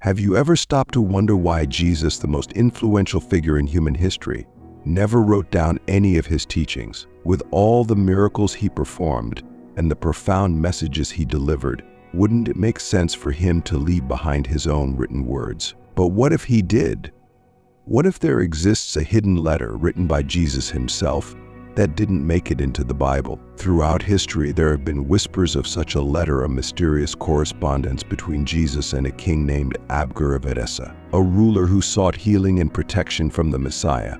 Have you ever stopped to wonder why Jesus, the most influential figure in human history, never wrote down any of his teachings? With all the miracles he performed and the profound messages he delivered, wouldn't it make sense for him to leave behind his own written words? But what if he did? What if there exists a hidden letter written by Jesus himself that didn't make it into the Bible? Throughout history, there have been whispers of such a letter, a mysterious correspondence between Jesus and a king named Abgar of Edessa, a ruler who sought healing and protection from the Messiah.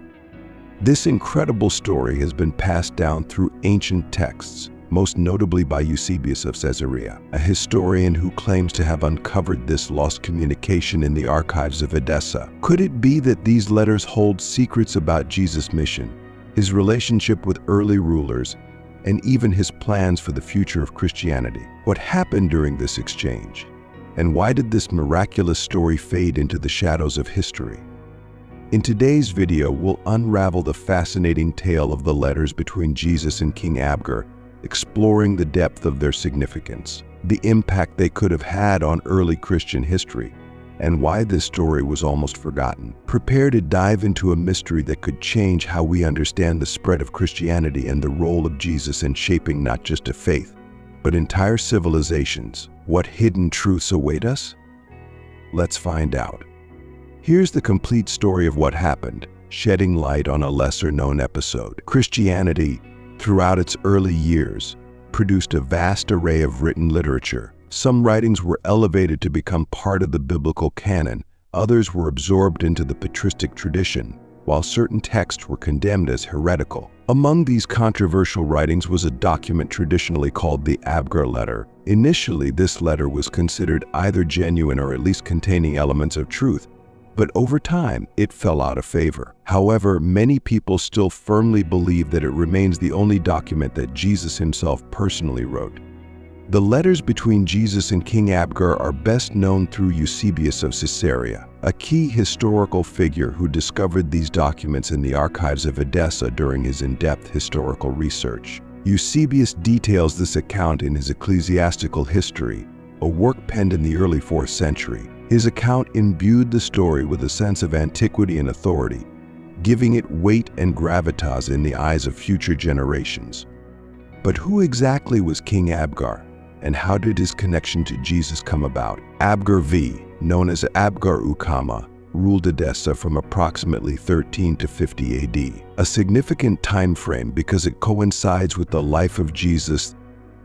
This incredible story has been passed down through ancient texts, most notably by Eusebius of Caesarea, a historian who claims to have uncovered this lost communication in the archives of Edessa. Could it be that these letters hold secrets about Jesus' mission, his relationship with early rulers, and even his plans for the future of Christianity? What happened during this exchange? And why did this miraculous story fade into the shadows of history? In today's video, we'll unravel the fascinating tale of the letters between Jesus and King Abgar, exploring the depth of their significance, the impact they could have had on early Christian history, and why this story was almost forgotten. Prepare to dive into a mystery that could change how we understand the spread of Christianity and the role of Jesus in shaping not just a faith, but entire civilizations. What hidden truths await us? Let's find out. Here's the complete story of what happened, shedding light on a lesser-known episode. Christianity, throughout its early years, produced a vast array of written literature. Some writings were elevated to become part of the biblical canon, others were absorbed into the patristic tradition, while certain texts were condemned as heretical. Among these controversial writings was a document traditionally called the Abgar letter. Initially, this letter was considered either genuine or at least containing elements of truth, but over time, it fell out of favor. However, many people still firmly believe that it remains the only document that Jesus himself personally wrote. The letters between Jesus and King Abgar are best known through Eusebius of Caesarea, a key historical figure who discovered these documents in the archives of Edessa during his in-depth historical research. Eusebius details this account in his Ecclesiastical History, a work penned in the early 4th century. His account imbued the story with a sense of antiquity and authority, giving it weight and gravitas in the eyes of future generations. But who exactly was King Abgar, and how did his connection to Jesus come about? Abgar V, known as Abgar Ukama, ruled Edessa from approximately 13 to 50 AD, a significant time frame because it coincides with the life of Jesus.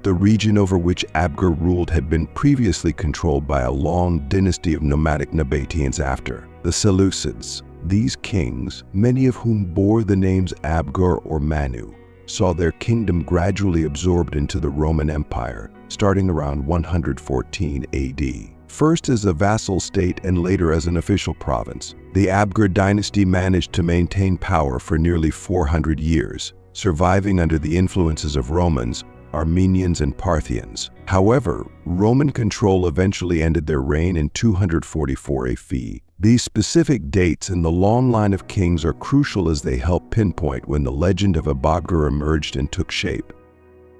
The region over which Abgar ruled had been previously controlled by a long dynasty of nomadic Nabateans after the Seleucids. These kings, many of whom bore the names Abgar or Manu, saw their kingdom gradually absorbed into the Roman Empire, starting around 114 AD. First as a vassal state and later as an official province, the Abgar dynasty managed to maintain power for nearly 400 years, surviving under the influences of Romans, Armenians, and Parthians. However, Roman control eventually ended their reign in 244 AD. These specific dates in the long line of kings are crucial as they help pinpoint when the legend of Abgar emerged and took shape.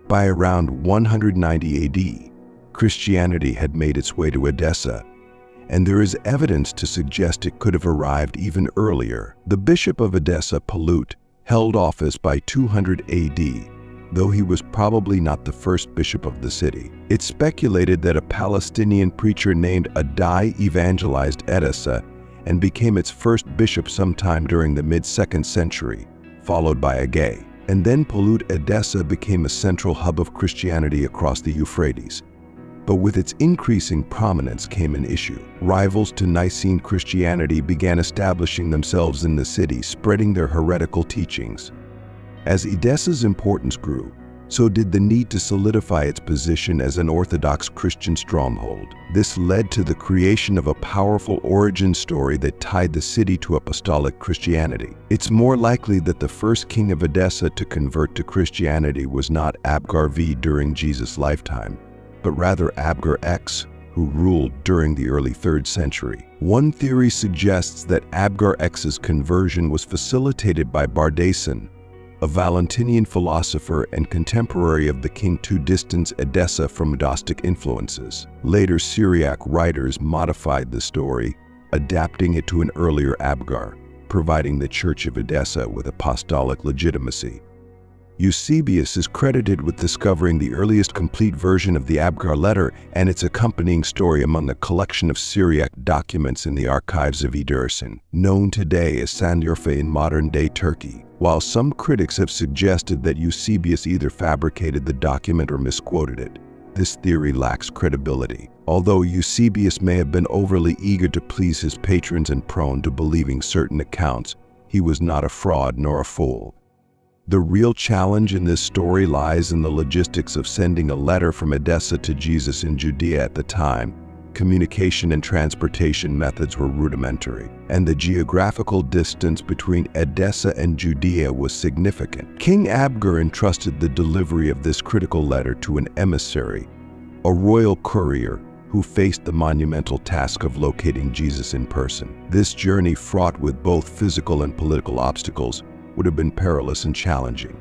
By around 190 AD, Christianity had made its way to Edessa, and there is evidence to suggest it could have arrived even earlier. The bishop of Edessa, Palut, held office by 200 AD, though he was probably not the first bishop of the city. It's speculated that a Palestinian preacher named Adai evangelized Edessa and became its first bishop sometime during the mid-2nd century, followed by Adai. And then Palut Edessa became a central hub of Christianity across the Euphrates. But with its increasing prominence came an issue. Rivals to Nicene Christianity began establishing themselves in the city, spreading their heretical teachings. As Edessa's importance grew, so did the need to solidify its position as an Orthodox Christian stronghold. This led to the creation of a powerful origin story that tied the city to apostolic Christianity. It's more likely that the first king of Edessa to convert to Christianity was not Abgar V during Jesus' lifetime, but rather Abgar X, who ruled during the early 3rd century. One theory suggests that Abgar X's conversion was facilitated by Bardason, a Valentinian philosopher and contemporary of the king to distance Edessa from Gnostic influences. Later Syriac writers modified the story, adapting it to an earlier Abgar, providing the Church of Edessa with apostolic legitimacy. Eusebius is credited with discovering the earliest complete version of the Abgar letter and its accompanying story among a collection of Syriac documents in the archives of Edessa, known today as Sanliurfa in modern-day Turkey. While some critics have suggested that Eusebius either fabricated the document or misquoted it, this theory lacks credibility. Although Eusebius may have been overly eager to please his patrons and prone to believing certain accounts, he was not a fraud nor a fool. The real challenge in this story lies in the logistics of sending a letter from Edessa to Jesus in Judea at the time. Communication and transportation methods were rudimentary, and the geographical distance between Edessa and Judea was significant. King Abgar entrusted the delivery of this critical letter to an emissary, a royal courier, who faced the monumental task of locating Jesus in person. This journey, fraught with both physical and political obstacles, would have been perilous and challenging.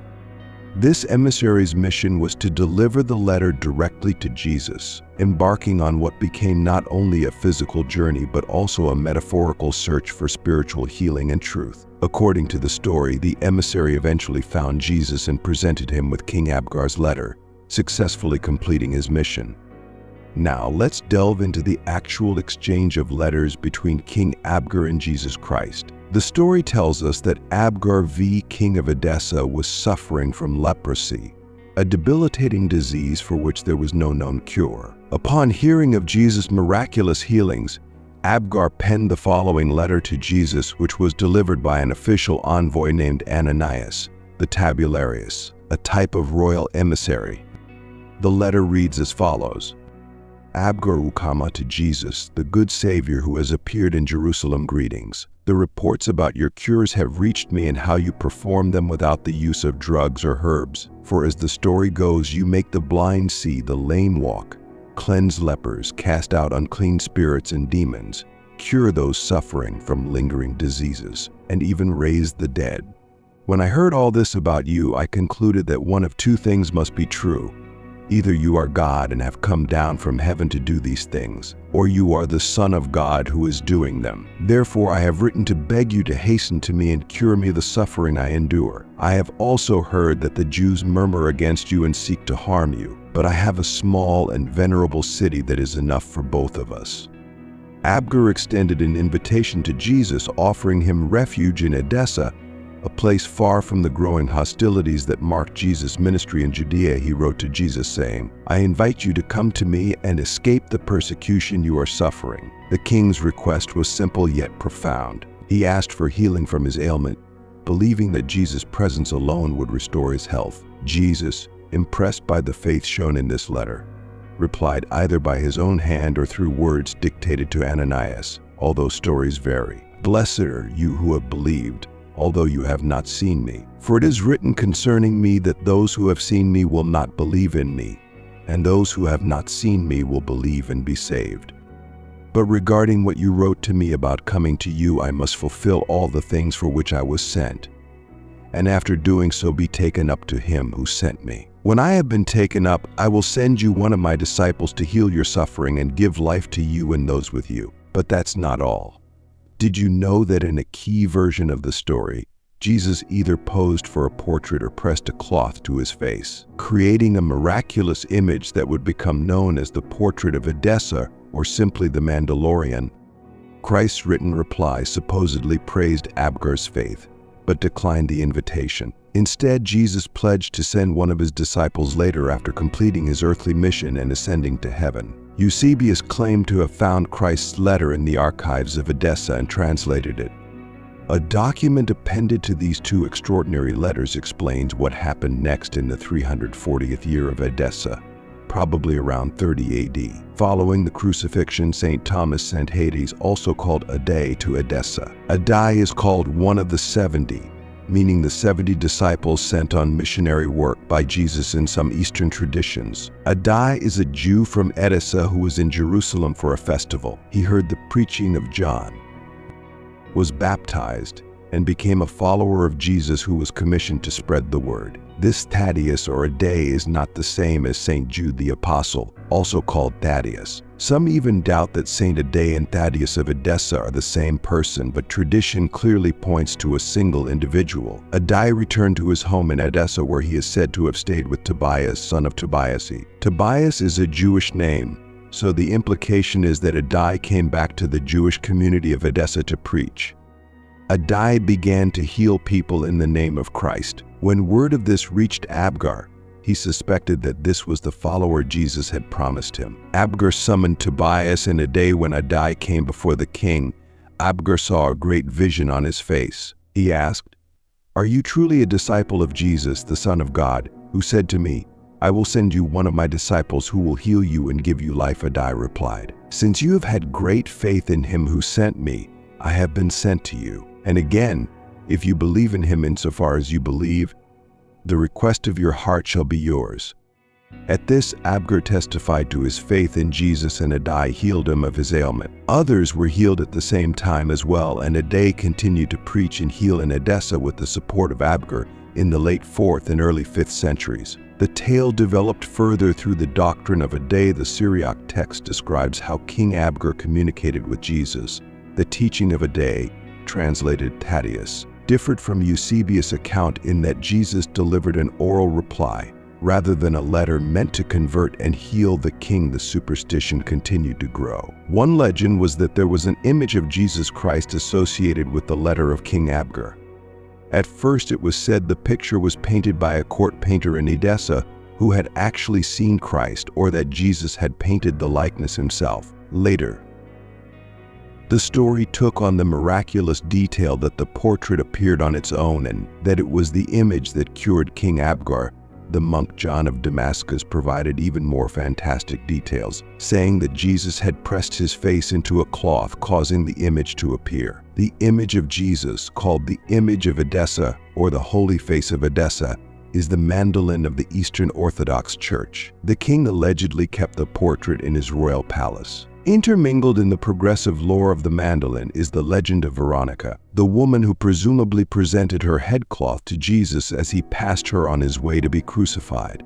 This emissary's mission was to deliver the letter directly to Jesus, embarking on what became not only a physical journey but also a metaphorical search for spiritual healing and truth. According to the story, the emissary eventually found Jesus and presented him with King Abgar's letter, successfully completing his mission. Now, let's delve into the actual exchange of letters between King Abgar and Jesus Christ. The story tells us that Abgar V, king of Edessa, was suffering from leprosy, a debilitating disease for which there was no known cure. Upon hearing of Jesus' miraculous healings, Abgar penned the following letter to Jesus, which was delivered by an official envoy named Ananias, the tabularius, a type of royal emissary. The letter reads as follows: Abgar Ukama to Jesus, the good Savior who has appeared in Jerusalem, greetings. The reports about your cures have reached me and how you perform them without the use of drugs or herbs. For as the story goes, you make the blind see, the lame walk, cleanse lepers, cast out unclean spirits and demons, cure those suffering from lingering diseases, and even raise the dead. When I heard all this about you, I concluded that one of two things must be true. Either you are God and have come down from heaven to do these things, or you are the Son of God who is doing them. Therefore I have written to beg you to hasten to me and cure me the suffering I endure. I have also heard that the Jews murmur against you and seek to harm you, but I have a small and venerable city that is enough for both of us. Abgar extended an invitation to Jesus, offering him refuge in Edessa, a place far from the growing hostilities that marked Jesus' ministry in Judea. He wrote to Jesus saying, I invite you to come to me and escape the persecution you are suffering. The king's request was simple yet profound. He asked for healing from his ailment, believing that Jesus' presence alone would restore his health. Jesus, impressed by the faith shown in this letter, replied either by his own hand or through words dictated to Ananias, although stories vary. Blessed are you who have believed, although you have not seen me. For it is written concerning me that those who have seen me will not believe in me, and those who have not seen me will believe and be saved. But regarding what you wrote to me about coming to you, I must fulfill all the things for which I was sent, and after doing so be taken up to him who sent me. When I have been taken up, I will send you one of my disciples to heal your suffering and give life to you and those with you. But that's not all. Did you know that in a key version of the story, Jesus either posed for a portrait or pressed a cloth to his face, creating a miraculous image that would become known as the portrait of Edessa or simply the Mandylion? Christ's written reply supposedly praised Abgar's faith, but declined the invitation. Instead, Jesus pledged to send one of his disciples later after completing his earthly mission and ascending to heaven. Eusebius claimed to have found Christ's letter in the archives of Edessa and translated it. A document appended to these two extraordinary letters explains what happened next in the 340th year of Edessa, probably around 30 AD. Following the crucifixion, St. Thomas sent Hades, also called Adai, to Edessa. Adai is called one of the 70, meaning the 70 disciples sent on missionary work by Jesus in some Eastern traditions. Adai is a Jew from Edessa who was in Jerusalem for a festival. He heard the preaching of John, was baptized, and became a follower of Jesus who was commissioned to spread the word. This Thaddeus or Adai is not the same as St. Jude the Apostle, also called Thaddeus. Some even doubt that St. Adai and Thaddeus of Edessa are the same person, but tradition clearly points to a single individual. Adai returned to his home in Edessa, where he is said to have stayed with Tobias, son of Tobias. Tobias is a Jewish name, so the implication is that Adai came back to the Jewish community of Edessa to preach. Adai began to heal people in the name of Christ. When word of this reached Abgar, he suspected that this was the follower Jesus had promised him. Abgar summoned Tobias and Adai. When Adai came before the king, Abgar saw a great vision on his face. He asked, "Are you truly a disciple of Jesus, the Son of God, who said to me, 'I will send you one of my disciples who will heal you and give you life'?" Adai replied, "Since you have had great faith in him who sent me, I have been sent to you. And again, if you believe in him insofar as you believe, the request of your heart shall be yours." At this, Abgar testified to his faith in Jesus, and Adai healed him of his ailment. Others were healed at the same time as well, and Adai continued to preach and heal in Edessa with the support of Abgar in the late 4th and early 5th centuries. The tale developed further through the doctrine of Adai. The Syriac text describes how King Abgar communicated with Jesus. The teaching of Adai, translated Thaddeus, differed from Eusebius' account in that Jesus delivered an oral reply rather than a letter meant to convert and heal the king. The superstition continued to grow. One legend was that there was an image of Jesus Christ associated with the letter of King Abgar. At first, it was said the picture was painted by a court painter in Edessa who had actually seen Christ, or that Jesus had painted the likeness himself. Later, the story took on the miraculous detail that the portrait appeared on its own and that it was the image that cured King Abgar. The monk John of Damascus provided even more fantastic details, saying that Jesus had pressed his face into a cloth, causing the image to appear. The image of Jesus, called the image of Edessa or the Holy Face of Edessa, is the Mandylion of the Eastern Orthodox Church. The king allegedly kept the portrait in his royal palace. Intermingled in the progressive lore of the Mandylion is the legend of Veronica, the woman who presumably presented her headcloth to Jesus as he passed her on his way to be crucified.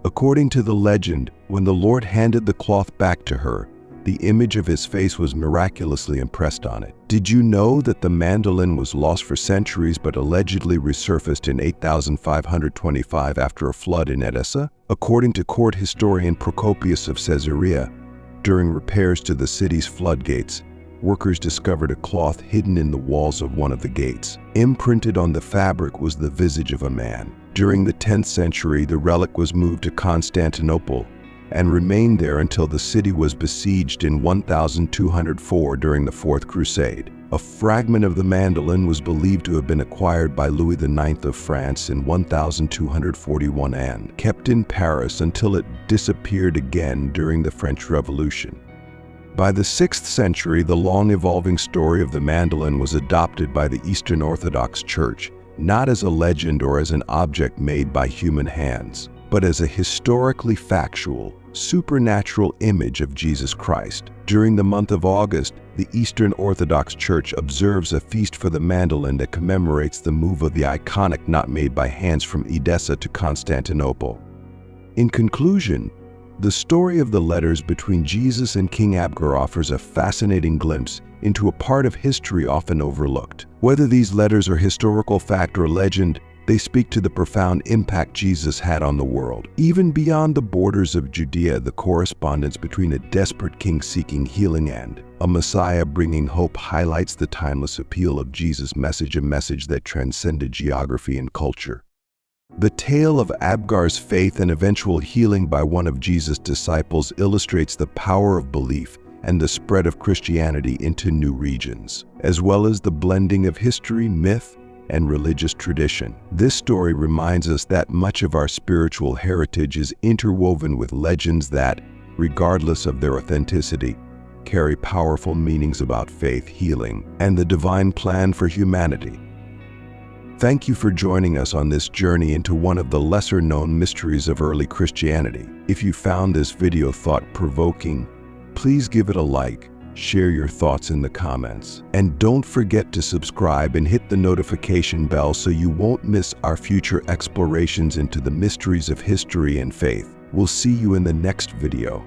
According to the legend, when the Lord handed the cloth back to her, the image of his face was miraculously impressed on it. Did you know that the Mandylion was lost for centuries but allegedly resurfaced in 8525 after a flood in Edessa? According to court historian Procopius of Caesarea, during repairs to the city's floodgates, workers discovered a cloth hidden in the walls of one of the gates. Imprinted on the fabric was the visage of a man. During the 10th century, the relic was moved to Constantinople and remained there until the city was besieged in 1204 during the Fourth Crusade. A fragment of the Mandylion was believed to have been acquired by Louis IX of France in 1241 and kept in Paris until it disappeared again during the French Revolution. By the 6th century, the long-evolving story of the Mandylion was adopted by the Eastern Orthodox Church, not as a legend or as an object made by human hands, but as a historically factual, supernatural image of Jesus Christ. During the month of August, the Eastern Orthodox Church observes a feast for the Mandylion that commemorates the move of the iconic knot made by hands from Edessa to Constantinople. In conclusion, the story of the letters between Jesus and King Abgar offers a fascinating glimpse into a part of history often overlooked. Whether these letters are historical fact or legend, they speak to the profound impact Jesus had on the world. Even beyond the borders of Judea, the correspondence between a desperate king seeking healing and a Messiah bringing hope highlights the timeless appeal of Jesus' message, a message that transcended geography and culture. The tale of Abgar's faith and eventual healing by one of Jesus' disciples illustrates the power of belief and the spread of Christianity into new regions, as well as the blending of history, myth, and religious tradition. This story reminds us that much of our spiritual heritage is interwoven with legends that, regardless of their authenticity, carry powerful meanings about faith, healing, and the divine plan for humanity. Thank you for joining us on this journey into one of the lesser-known mysteries of early Christianity. If you found this video thought-provoking, please give it a like, Share your thoughts in the comments. And don't forget to subscribe and hit the notification bell so you won't miss our future explorations into the mysteries of history and faith. We'll see you in the next video.